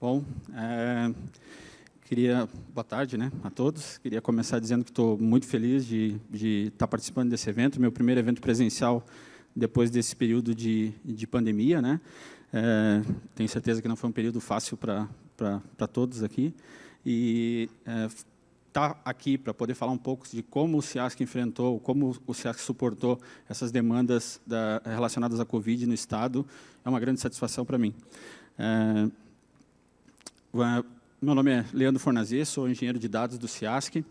Bom, boa tarde, né, a todos. Queria começar dizendo que estou muito feliz de estar participando desse evento, meu primeiro evento presencial depois desse período de pandemia, né. Tenho certeza que não foi um período fácil para todos aqui. E estar aqui para poder falar um pouco de como o SEASC enfrentou, como o SEASC suportou essas demandas relacionadas à Covid no Estado, é uma grande satisfação para mim. Meu nome é Leandro Fornazier, sou engenheiro de dados do SEASC.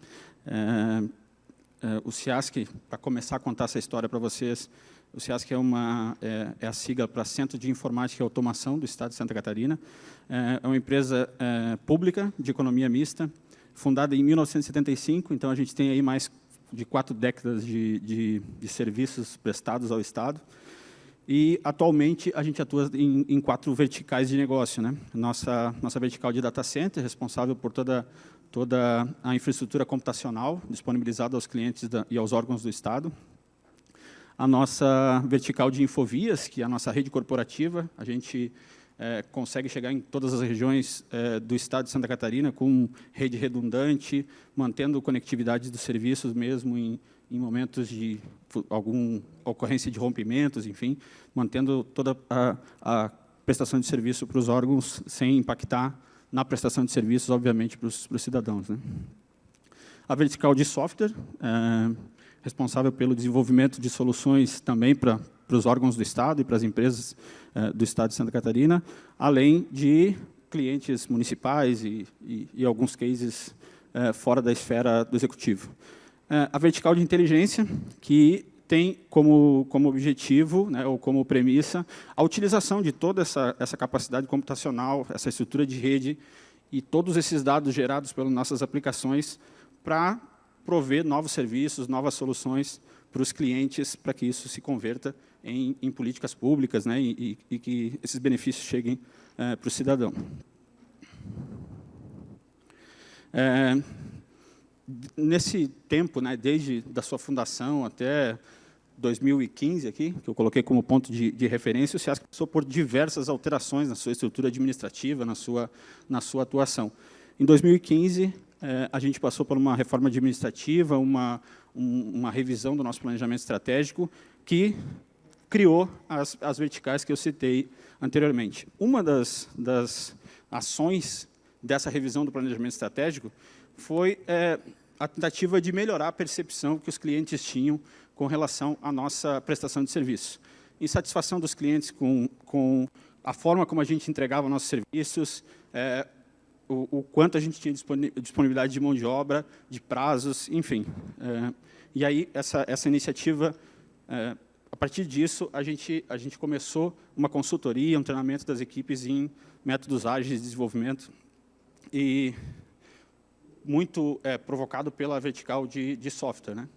O SEASC, para começar a contar essa história para vocês, o SEASC é a sigla para Centro de Informática e Automação do Estado de Santa Catarina. É uma empresa pública de economia mista, fundada em 1975, então a gente tem aí mais de 4 décadas de serviços prestados ao Estado. E, atualmente, a gente atua em 4 verticais de negócio, né? Nossa vertical de data center, responsável por toda a infraestrutura computacional disponibilizada aos clientes e aos órgãos do Estado. A nossa vertical de infovias, que é a nossa rede corporativa, a gente consegue chegar em todas as regiões do Estado de Santa Catarina com rede redundante, mantendo conectividade dos serviços mesmo em momentos de alguma ocorrência de rompimentos, enfim, mantendo toda a prestação de serviço para os órgãos sem impactar na prestação de serviços, obviamente, para os cidadãos, né? A vertical de software, responsável pelo desenvolvimento de soluções também para os órgãos do Estado e para as empresas do Estado de Santa Catarina, além de clientes municipais e alguns cases fora da esfera do executivo. A vertical de inteligência, que tem como objetivo, né, ou como premissa, a utilização de toda essa capacidade computacional, essa estrutura de rede e todos esses dados gerados pelas nossas aplicações para prover novos serviços, novas soluções para os clientes, para que isso se converta em políticas públicas, né, e que esses benefícios cheguem para o cidadão. Nesse tempo, né, desde da sua fundação até 2015, aqui, que eu coloquei como ponto de referência, o SEASC passou por diversas alterações na sua estrutura administrativa, na sua atuação. Em 2015, a gente passou por uma reforma administrativa, uma revisão do nosso planejamento estratégico, que criou as verticais que eu citei anteriormente. Uma das ações dessa revisão do planejamento estratégico foi a tentativa de melhorar a percepção que os clientes tinham com relação à nossa prestação de serviço. Insatisfação dos clientes com a forma como a gente entregava nossos serviços, o quanto a gente tinha disponibilidade de mão de obra, de prazos, enfim. E aí, essa iniciativa, a partir disso, a gente começou uma consultoria, um treinamento das equipes em métodos ágeis de desenvolvimento, e muito provocado pela vertical de software, né?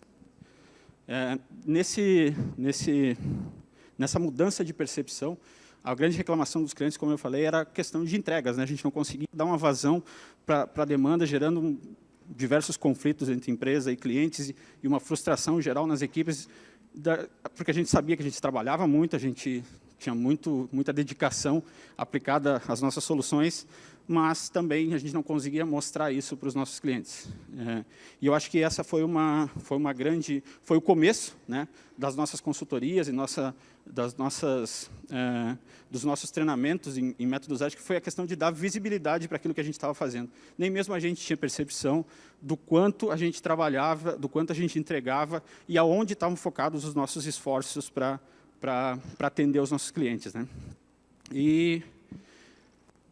Nessa mudança de percepção, a grande reclamação dos clientes, como eu falei, era a questão de entregas, né? A gente não conseguia dar uma vazão para a demanda, gerando diversos conflitos entre empresa e clientes e uma frustração geral nas equipes, porque a gente sabia que a gente trabalhava muito, a gente tinha muita dedicação aplicada às nossas soluções, mas também a gente não conseguia mostrar isso para os nossos clientes. E eu acho que essa foi o começo, né, das nossas consultorias e dos nossos treinamentos em métodos ágeis, que foi a questão de dar visibilidade para aquilo que a gente estava fazendo. Nem mesmo a gente tinha percepção do quanto a gente trabalhava, do quanto a gente entregava e aonde estavam focados os nossos esforços para atender os nossos clientes, né?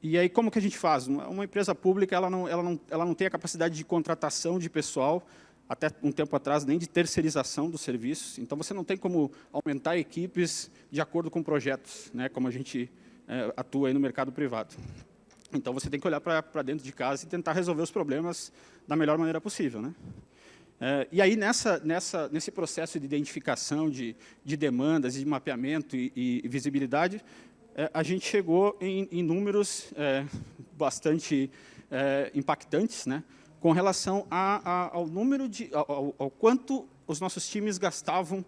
E aí, como que a gente faz? Uma empresa pública, ela não tem a capacidade de contratação de pessoal, até um tempo atrás, nem de terceirização dos serviços. Então, você não tem como aumentar equipes de acordo com projetos, né, como a gente atua aí no mercado privado. Então, você tem que olhar para dentro de casa e tentar resolver os problemas da melhor maneira possível, né? E aí, nesse processo de identificação de demandas, de mapeamento e visibilidade, a gente chegou em números bastante impactantes, né, com relação ao quanto os nossos times gastavam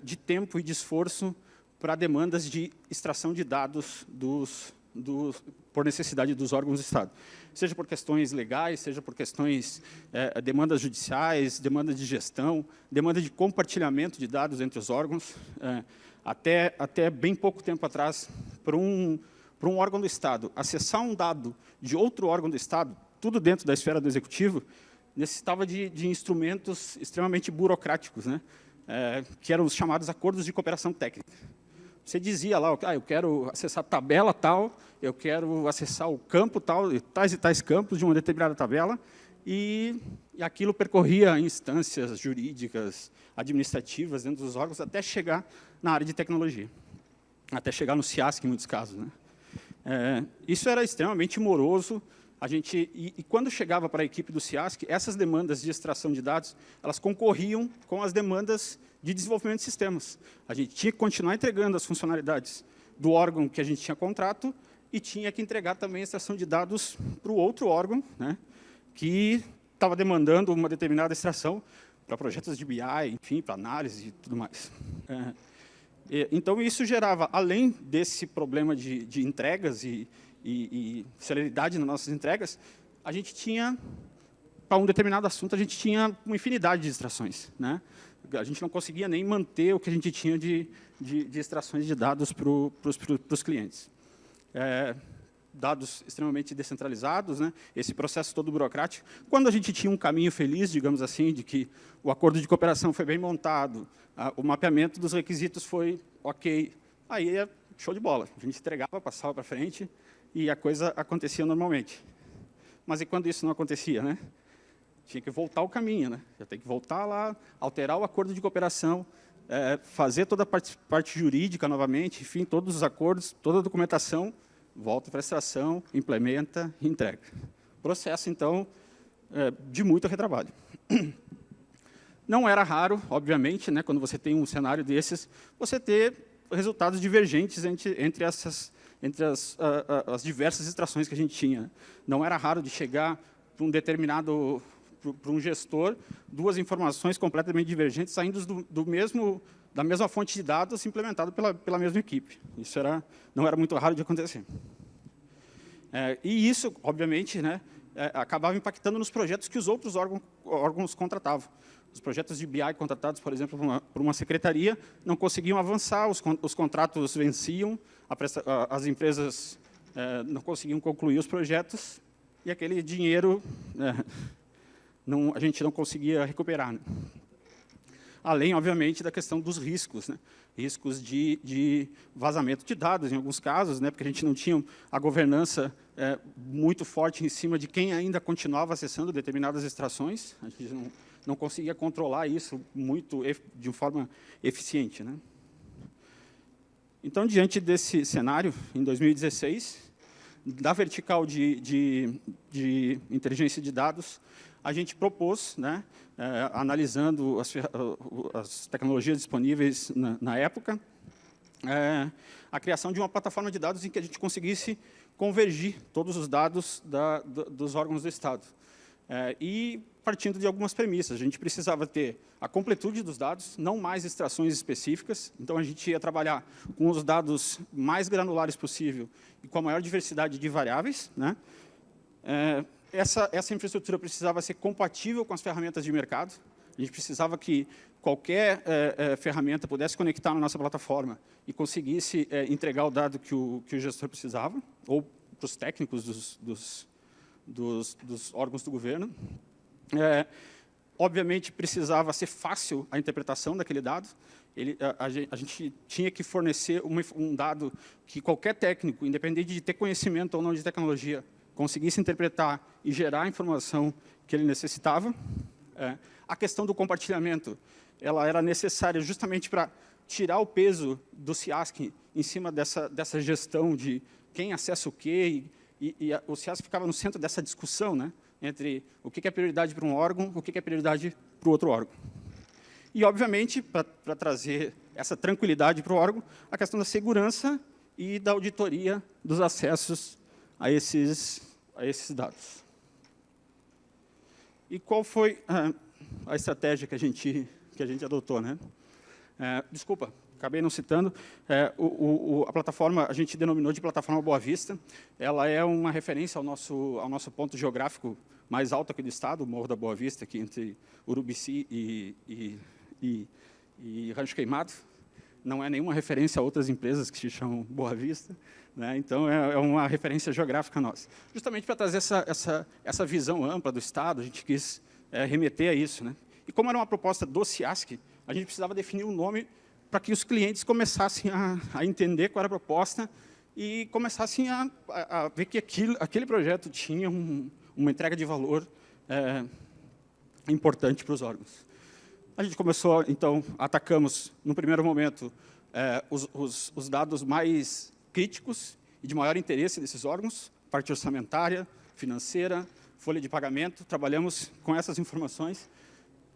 de tempo e de esforço para demandas de extração de dados por necessidade dos órgãos do Estado, seja por questões legais, seja por questões, demandas judiciais, demandas de gestão, demanda de compartilhamento de dados entre os órgãos. Até bem pouco tempo atrás, para um órgão do Estado acessar um dado de outro órgão do Estado, tudo dentro da esfera do Executivo, necessitava de instrumentos extremamente burocráticos, né? Que eram os chamados acordos de cooperação técnica. Você dizia lá, eu quero acessar a tabela tal, eu quero acessar o campo tal, e tais campos de uma determinada tabela, e aquilo percorria instâncias jurídicas, administrativas, dentro dos órgãos, até chegar na área de tecnologia, até chegar no CIASC, em muitos casos, né? Isso era extremamente moroso. E quando chegava para a equipe do CIASC, essas demandas de extração de dados, elas concorriam com as demandas de desenvolvimento de sistemas. A gente tinha que continuar entregando as funcionalidades do órgão que a gente tinha contrato e tinha que entregar também a extração de dados para o outro órgão, né, que estava demandando uma determinada extração para projetos de BI, enfim, para análise e tudo mais. Então, isso gerava, além desse problema de entregas e celeridade nas nossas entregas, a gente tinha, para um determinado assunto, a gente tinha uma infinidade de extrações, né? A gente não conseguia nem manter o que a gente tinha de extrações de dados para os clientes. Dados extremamente descentralizados, né? Esse processo todo burocrático. Quando a gente tinha um caminho feliz, digamos assim, de que o acordo de cooperação foi bem montado, o mapeamento dos requisitos foi ok, aí é show de bola. A gente entregava, passava para frente e a coisa acontecia normalmente. Mas e quando isso não acontecia, né? Tinha que voltar o caminho, né? Já tem que voltar lá, alterar o acordo de cooperação, fazer toda a parte jurídica novamente, enfim, todos os acordos, toda a documentação, volta para a extração, implementa e entrega. Processo, então, de muito retrabalho. Não era raro, obviamente, né, quando você tem um cenário desses, você ter resultados divergentes entre as diversas extrações que a gente tinha. Não era raro de chegar para um determinado, para um gestor, duas informações completamente divergentes saindo da mesma fonte de dados implementado pela mesma equipe. Isso não era muito raro de acontecer. E isso, obviamente, né, acabava impactando nos projetos que os outros órgãos contratavam. Os projetos de BI contratados, por exemplo, por uma secretaria, não conseguiam avançar, os contratos venciam, as empresas não conseguiam concluir os projetos, e aquele dinheiro a gente não conseguia recuperar, né? Além, obviamente, da questão dos riscos, né? Riscos de vazamento de dados, em alguns casos, né? Porque a gente não tinha a governança muito forte em cima de quem ainda continuava acessando determinadas extrações. A gente não conseguia controlar isso de forma eficiente, né? Então, diante desse cenário, em 2016, da vertical de inteligência de dados, a gente propôs, né, analisando as tecnologias disponíveis na época, a criação de uma plataforma de dados em que a gente conseguisse convergir todos os dados dos órgãos do Estado. E partindo de algumas premissas, a gente precisava ter a completude dos dados, não mais extrações específicas, então a gente ia trabalhar com os dados mais granulares possível e com a maior diversidade de variáveis, né? Essa infraestrutura precisava ser compatível com as ferramentas de mercado, a gente precisava que qualquer ferramenta pudesse conectar na nossa plataforma e conseguisse entregar o dado que o gestor precisava, ou para os técnicos dos órgãos do governo. Obviamente, precisava ser fácil a interpretação daquele dado. A gente tinha que fornecer um dado que qualquer técnico, independente de ter conhecimento ou não de tecnologia, conseguisse interpretar e gerar a informação que ele necessitava. A questão do compartilhamento, ela era necessária justamente para tirar o peso do CIASC em cima dessa gestão de quem acessa o quê, e o CIASC ficava no centro dessa discussão, né, entre o que é prioridade para um órgão, o que é prioridade para o outro órgão. E, obviamente, para trazer essa tranquilidade para o órgão, a questão da segurança e da auditoria dos acessos a esses dados. E qual foi a estratégia que a gente adotou, né? Desculpa, acabei não citando, a plataforma, a gente denominou de plataforma Boa Vista. Ela é uma referência ao nosso ponto geográfico mais alto aqui do estado, o Morro da Boa Vista, aqui entre Urubici e Rancho Queimado. Não é nenhuma referência a outras empresas que se chamam Boa Vista, né? Então, é uma referência geográfica nossa. Justamente para trazer essa visão ampla do estado, a gente quis remeter a isso, né? E como era uma proposta do CIASC, a gente precisava definir um nome para que os clientes começassem a entender qual era a proposta e começassem a ver que aquele projeto tinha uma entrega de valor importante para os órgãos. A gente começou, então, atacamos, no primeiro momento, os dados mais críticos e de maior interesse desses órgãos, parte orçamentária, financeira, folha de pagamento. Trabalhamos com essas informações,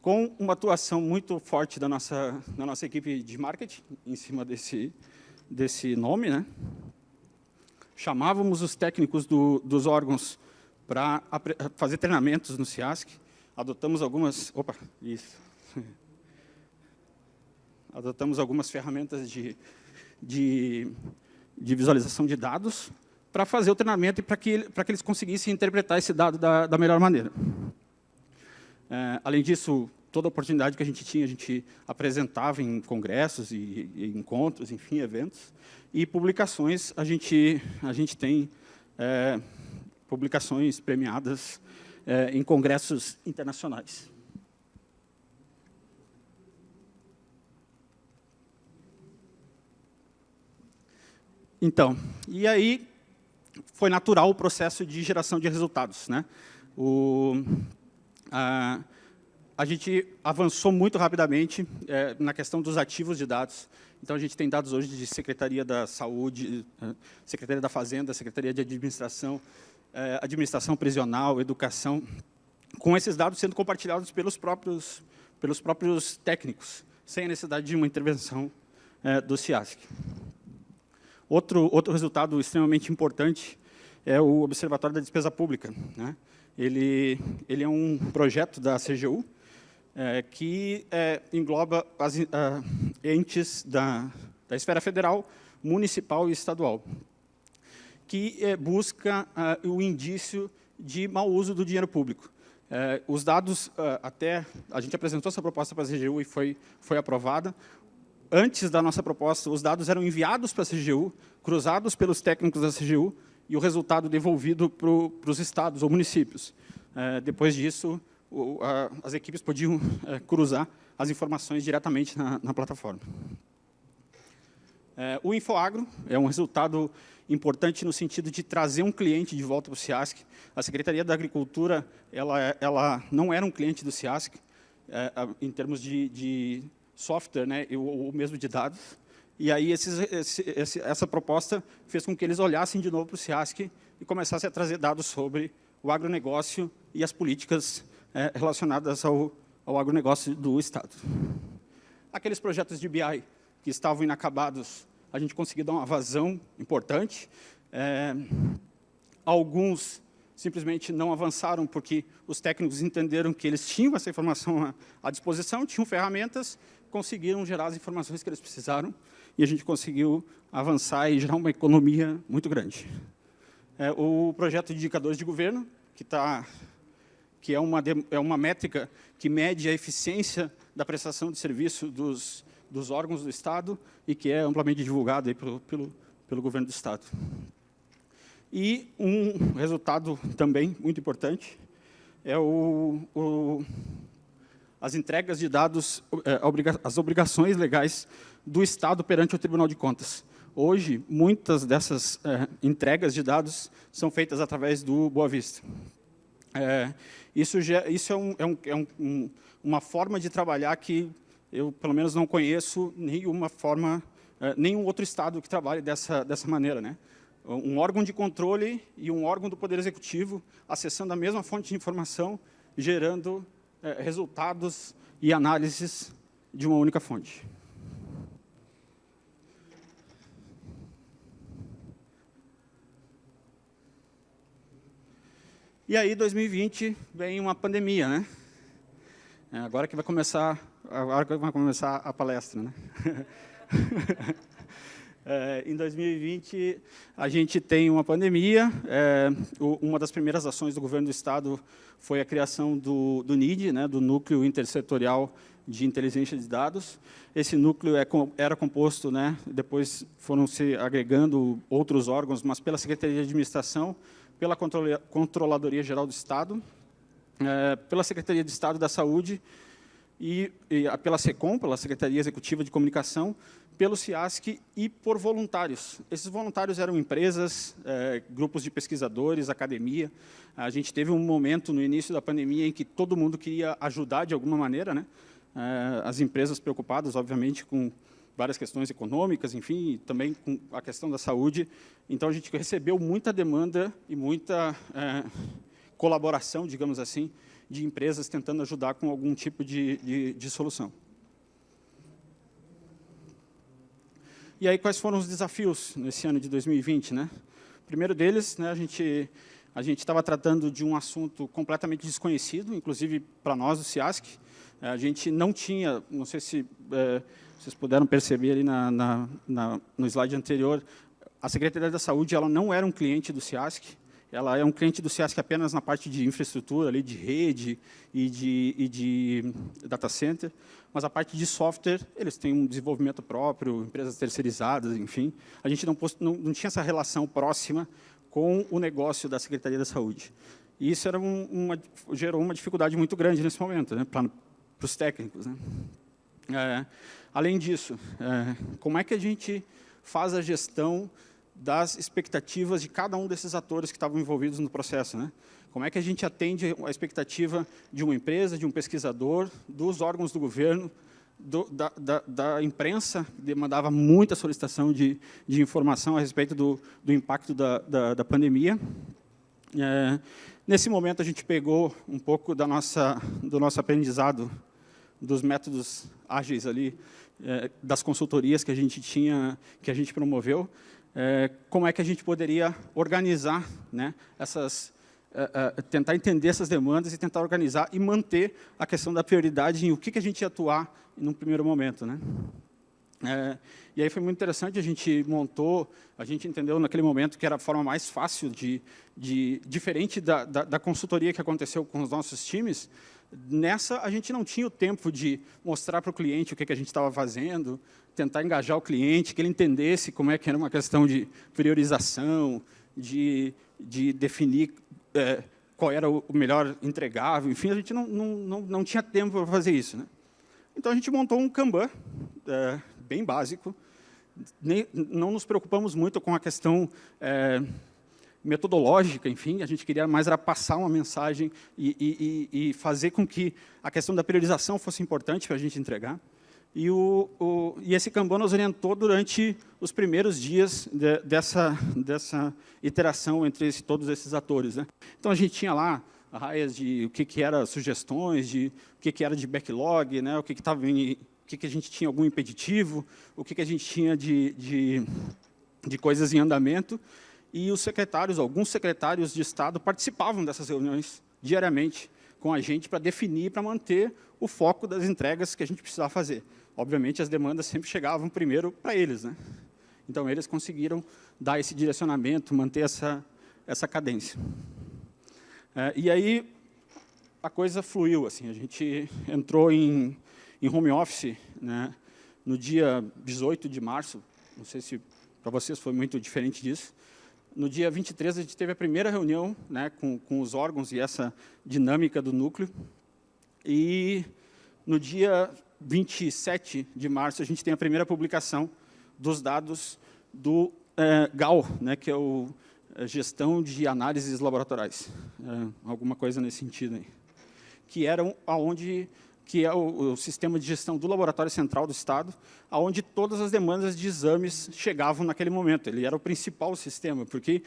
com uma atuação muito forte da nossa equipe de marketing, em cima desse nome, né? Chamávamos os técnicos dos órgãos para fazer treinamentos no CIASC, adotamos algumas... Opa, isso. Adotamos algumas ferramentas de visualização de dados para fazer o treinamento e para que eles conseguissem interpretar esse dado da melhor maneira. Além disso, toda oportunidade que a gente apresentava em congressos e encontros, enfim, eventos. E publicações, a gente tem publicações premiadas em congressos internacionais. Então, e aí foi natural o processo de geração de resultados, né? A gente avançou muito rapidamente na questão dos ativos de dados. Então, a gente tem dados hoje de Secretaria da Saúde, Secretaria da Fazenda, Secretaria de Administração, Administração Prisional, Educação, com esses dados sendo compartilhados pelos próprios técnicos, sem a necessidade de uma intervenção do CIASC. Outro resultado extremamente importante é o Observatório da Despesa Pública, né? Ele é um projeto da CGU que engloba entes da esfera federal, municipal e estadual, que busca o indício de mau uso do dinheiro público. Os dados, até a gente apresentou essa proposta para a CGU e foi aprovada. Antes da nossa proposta, os dados eram enviados para a CGU, cruzados pelos técnicos da CGU, e o resultado devolvido para os estados ou municípios. Depois disso, as equipes podiam cruzar as informações diretamente na plataforma. O Infoagro é um resultado importante no sentido de trazer um cliente de volta para o CIASC. A Secretaria da Agricultura ela não era um cliente do CIASC, em termos de software, né, ou mesmo de dados. E aí essa proposta fez com que eles olhassem de novo para o CIASC e começassem a trazer dados sobre o agronegócio e as políticas relacionadas ao agronegócio do estado. Aqueles projetos de BI que estavam inacabados, a gente conseguiu dar uma vazão importante. Alguns simplesmente não avançaram porque os técnicos entenderam que eles tinham essa informação à disposição, tinham ferramentas, conseguiram gerar as informações que eles precisaram e a gente conseguiu avançar e gerar uma economia muito grande. O projeto de indicadores de governo, que é uma métrica que mede a eficiência da prestação de serviço dos órgãos do Estado e que é amplamente divulgado aí pelo governo do Estado. E um resultado também muito importante é as entregas de dados, as obrigações legais do Estado perante o Tribunal de Contas. Hoje, muitas dessas entregas de dados são feitas através do Boa Vista. Isso é uma forma de trabalhar que eu, pelo menos, não conheço nenhum outro Estado que trabalhe dessa maneira, né? Um órgão de controle e um órgão do Poder Executivo acessando a mesma fonte de informação, gerando resultados e análises de uma única fonte. E aí, 2020, vem uma pandemia, né? Agora que vai começar a palestra, né? Em 2020, a gente tem uma pandemia. Uma das primeiras ações do governo do Estado foi a criação do NID, né, do Núcleo Intersetorial de Inteligência de Dados. Esse núcleo era composto, né, depois foram se agregando outros órgãos, mas pela Secretaria de Administração, pela Controladoria Geral do Estado, pela Secretaria de Estado da Saúde e pela SECOM, pela Secretaria Executiva de Comunicação, pelo CIASC e por voluntários. Esses voluntários eram empresas, grupos de pesquisadores, academia. A gente teve um momento no início da pandemia em que todo mundo queria ajudar de alguma maneira, né? As empresas preocupadas, obviamente, com várias questões econômicas, enfim, e também com a questão da saúde. Então, a gente recebeu muita demanda e muita colaboração, digamos assim, de empresas tentando ajudar com algum tipo de solução. E aí, quais foram os desafios nesse ano de 2020? Né? O primeiro deles, né, a gente estava tratando de um assunto completamente desconhecido, inclusive para nós, do CIASC. A gente não tinha, não sei se vocês puderam perceber ali no slide anterior, a Secretaria da Saúde ela não era um cliente do CIASC, ela é um cliente do CIASC apenas na parte de infraestrutura, ali, de rede e de data center, mas a parte de software, eles têm um desenvolvimento próprio, empresas terceirizadas, enfim. A gente não tinha essa relação próxima com o negócio da Secretaria da Saúde. E isso era gerou uma dificuldade muito grande nesse momento, né, para os técnicos. Né. Além disso, como é que a gente faz a gestão das expectativas de cada um desses atores que estavam envolvidos no processo, né? Como é que a gente atende a expectativa de uma empresa, de um pesquisador, dos órgãos do governo, da imprensa, que demandava muita solicitação de informação a respeito do impacto da pandemia. Nesse momento, a gente pegou um pouco do nosso aprendizado, dos métodos ágeis ali, das consultorias que a gente tinha, que a gente promoveu, como é que a gente poderia organizar, né, tentar entender essas demandas e tentar organizar e manter a questão da prioridade em o que a gente ia atuar num primeiro momento. Né? E aí foi muito interessante, a gente entendeu naquele momento que era a forma mais fácil, diferente da consultoria que aconteceu com os nossos times. Nessa, a gente não tinha o tempo de mostrar para o cliente o que a gente estava fazendo, tentar engajar o cliente, que ele entendesse como é que era uma questão de priorização, de definir qual era o melhor entregável, enfim, a gente não tinha tempo para fazer isso. Né? Então, a gente montou um Kanban, bem básico, não nos preocupamos muito com a questão metodológica, enfim, a gente queria mais era passar uma mensagem e fazer com que a questão da priorização fosse importante para a gente entregar. E esse Kanban nos orientou durante os primeiros dias dessa iteração entre todos esses atores. Né? Então, a gente tinha lá raias de o que era sugestões, de o que era de backlog, né? o que a gente tinha algum impeditivo, o que a gente tinha de coisas em andamento. E os secretários, alguns secretários de Estado, participavam dessas reuniões diariamente com a gente para definir, para manter o foco das entregas que a gente precisava fazer. Obviamente, as demandas sempre chegavam primeiro para eles. Né? Então, eles conseguiram dar esse direcionamento, manter essa cadência. E aí, a coisa fluiu. Assim, a gente entrou em home office, né, no dia 18 de março. Não sei se para vocês foi muito diferente disso. No dia 23, a gente teve a primeira reunião, né, com os órgãos e essa dinâmica do núcleo. E no dia 27 de março, a gente tem a primeira publicação dos dados do GAL, né, que é o Gestão de Análises Laboratoriais, alguma coisa nesse sentido aí, que é o sistema de gestão do Laboratório Central do Estado, onde todas as demandas de exames chegavam naquele momento. Ele era o principal sistema, porque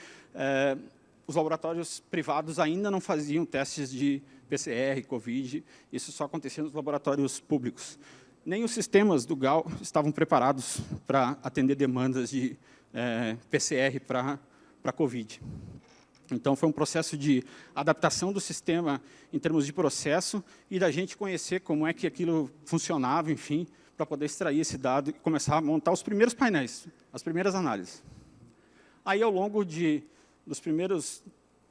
os laboratórios privados ainda não faziam testes de PCR, Covid, isso só acontecia nos laboratórios públicos. Nem os sistemas do GAL estavam preparados para atender demandas de PCR para Covid. Então, foi um processo de adaptação do sistema em termos de processo e da gente conhecer como é que aquilo funcionava, enfim, para poder extrair esse dado e começar a montar os primeiros painéis, as primeiras análises. Aí, ao longo dos primeiros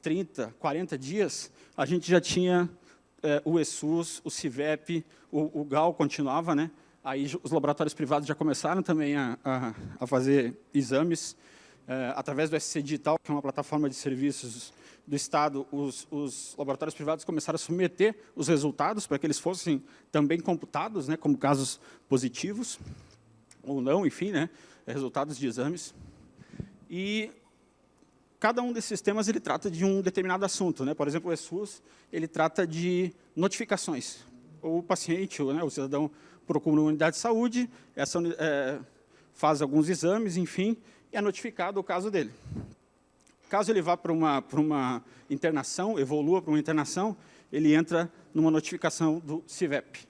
30, 40 dias, a gente já tinha o ESUS, o CIVEP, o GAL continuava, né? Aí os laboratórios privados já começaram também a fazer exames. Através do SC Digital, que é uma plataforma de serviços do Estado, os laboratórios privados começaram a submeter os resultados para que eles fossem também computados, né, como casos positivos, ou não, enfim, né, resultados de exames. E cada um desses sistemas ele trata de um determinado assunto, né? Por exemplo, o ESUS ele trata de notificações. O paciente, né, o cidadão procura uma unidade de saúde, faz alguns exames, enfim, e é notificado o caso dele. Caso ele vá para uma internação, evolua para uma internação, ele entra numa notificação do CIVEP.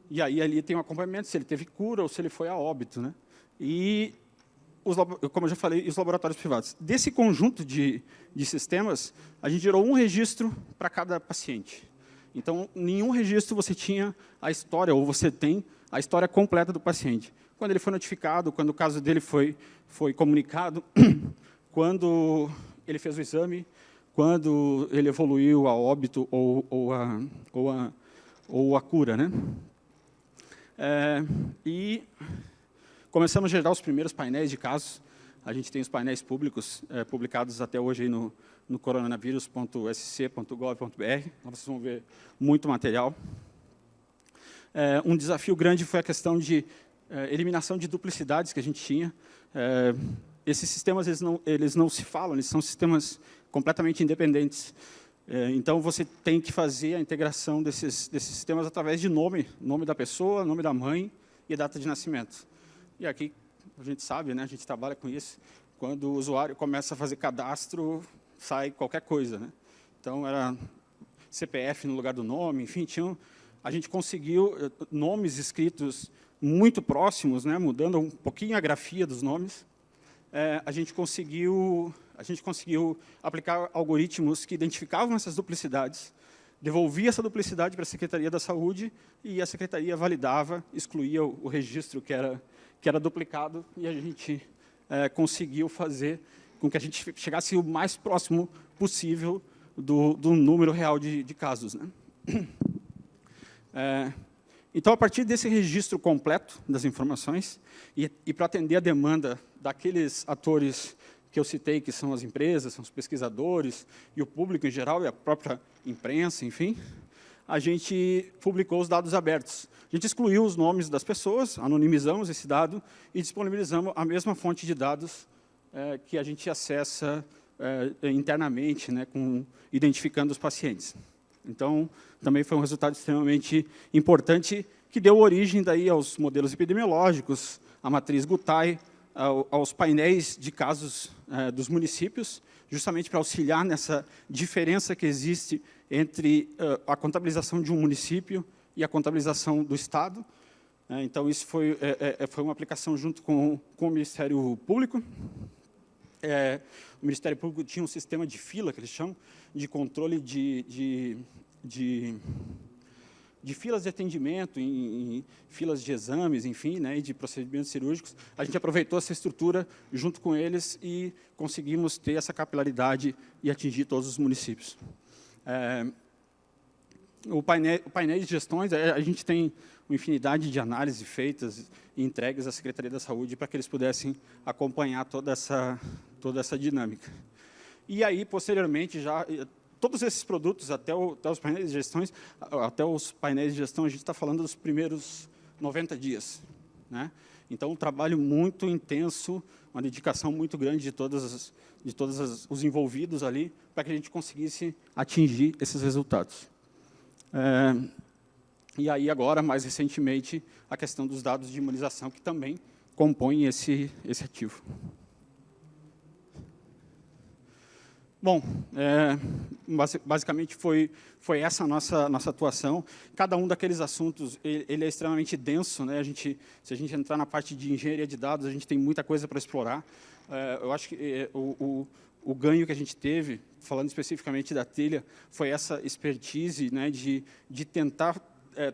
E aí ali tem um acompanhamento, se ele teve cura ou se ele foi a óbito, né? E como eu já falei, os laboratórios privados. Desse conjunto de sistemas, a gente gerou um registro para cada paciente. Então, em nenhum registro você tinha a história, ou você tem a história completa do paciente. Quando ele foi notificado, quando o caso dele foi comunicado, quando ele fez o exame, quando ele evoluiu a óbito ou a cura, né? E começamos a gerar os primeiros painéis de casos. A gente tem os painéis públicos publicados até hoje aí no coronavírus.sc.gov.br. Vocês vão ver muito material. Um desafio grande foi a questão de eliminação de duplicidades que a gente tinha. Esses sistemas eles não se falam, eles são sistemas completamente independentes. Então, você tem que fazer a integração desses sistemas através de nome da pessoa, nome da mãe e data de nascimento. E aqui, a gente sabe, né, a gente trabalha com isso, quando o usuário começa a fazer cadastro, sai qualquer coisa, né? Então, era CPF no lugar do nome, enfim, a gente conseguiu nomes escritos muito próximos, né, mudando um pouquinho a grafia dos nomes. A gente conseguiu aplicar algoritmos que identificavam essas duplicidades, devolvia essa duplicidade para a Secretaria da Saúde e a Secretaria validava, excluía o registro que era duplicado e a gente conseguiu fazer com que a gente chegasse o mais próximo possível do número real de casos, né? Então, a partir desse registro completo das informações e para atender a demanda daqueles atores que eu citei, que são as empresas, são os pesquisadores e o público em geral e a própria imprensa, enfim, a gente publicou os dados abertos. A gente excluiu os nomes das pessoas, anonimizamos esse dado e disponibilizamos a mesma fonte de dados que a gente acessa internamente, né, identificando os pacientes. Então, também foi um resultado extremamente importante que deu origem daí aos modelos epidemiológicos, à matriz Gutai, aos painéis de casos dos municípios, justamente para auxiliar nessa diferença que existe entre a contabilização de um município e a contabilização do Estado. Então, isso foi uma aplicação junto com o Ministério Público. O Ministério Público tinha um sistema de fila, que eles chamam, de controle de filas de atendimento, em filas de exames, enfim, né, e de procedimentos cirúrgicos. A gente aproveitou essa estrutura junto com eles e conseguimos ter essa capilaridade e atingir todos os municípios. O painel de gestões, a gente tem uma infinidade de análises feitas e entregues à Secretaria da Saúde para que eles pudessem acompanhar toda essa dinâmica. E aí, posteriormente, já todos esses produtos, até os painéis de gestões, até os painéis de gestão, a gente está falando dos primeiros 90 dias, né? Então, um trabalho muito intenso, uma dedicação muito grande de todos os envolvidos ali, para que a gente conseguisse atingir esses resultados. E aí, agora, mais recentemente, a questão dos dados de imunização, que também compõem esse ativo. Bom, basicamente foi essa a nossa atuação. Cada um daqueles assuntos ele é extremamente denso, né? Se a gente entrar na parte de engenharia de dados, a gente tem muita coisa para explorar. Eu acho que o ganho que a gente teve, falando especificamente da trilha, foi essa expertise, né, de tentar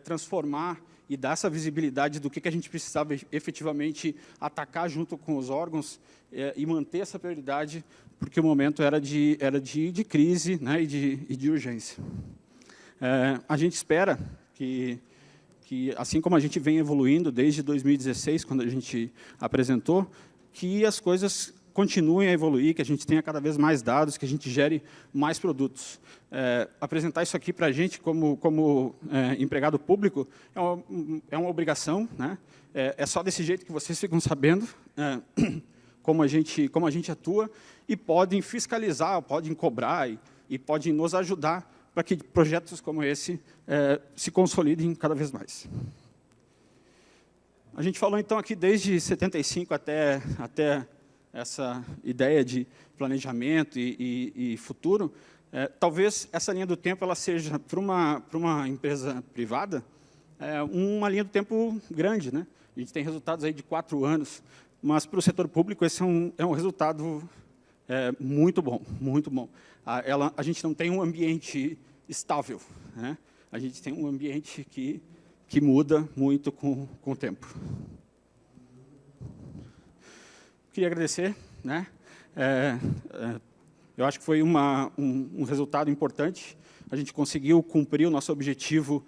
transformar e dar essa visibilidade do que a gente precisava efetivamente atacar junto com os órgãos e manter essa prioridade, porque o momento era de crise, né, e de urgência. A gente espera que, assim como a gente vem evoluindo desde 2016, quando a gente apresentou, que as coisas continuem a evoluir, que a gente tenha cada vez mais dados, que a gente gere mais produtos. Apresentar isso aqui para a gente, como empregado público, é uma obrigação, né? É só desse jeito que vocês ficam sabendo como a gente atua, e podem fiscalizar, podem cobrar e podem nos ajudar para que projetos como esse se consolidem cada vez mais. A gente falou, então, aqui desde 75 até essa ideia de planejamento e futuro. Talvez essa linha do tempo ela seja, para uma empresa privada, uma linha do tempo grande, né? A gente tem resultados aí de 4 anos, mas para o setor público esse é um resultado muito bom, muito bom. A gente não tem um ambiente estável, né? A gente tem um ambiente que muda muito com o tempo. Queria agradecer, né? Eu acho que foi um resultado importante. A gente conseguiu cumprir o nosso objetivo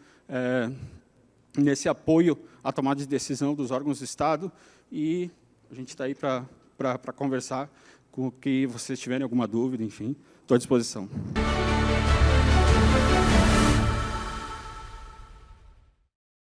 nesse apoio à tomada de decisão dos órgãos do Estado, e a gente está aí para conversar com o que vocês tiverem alguma dúvida, enfim, estou à disposição.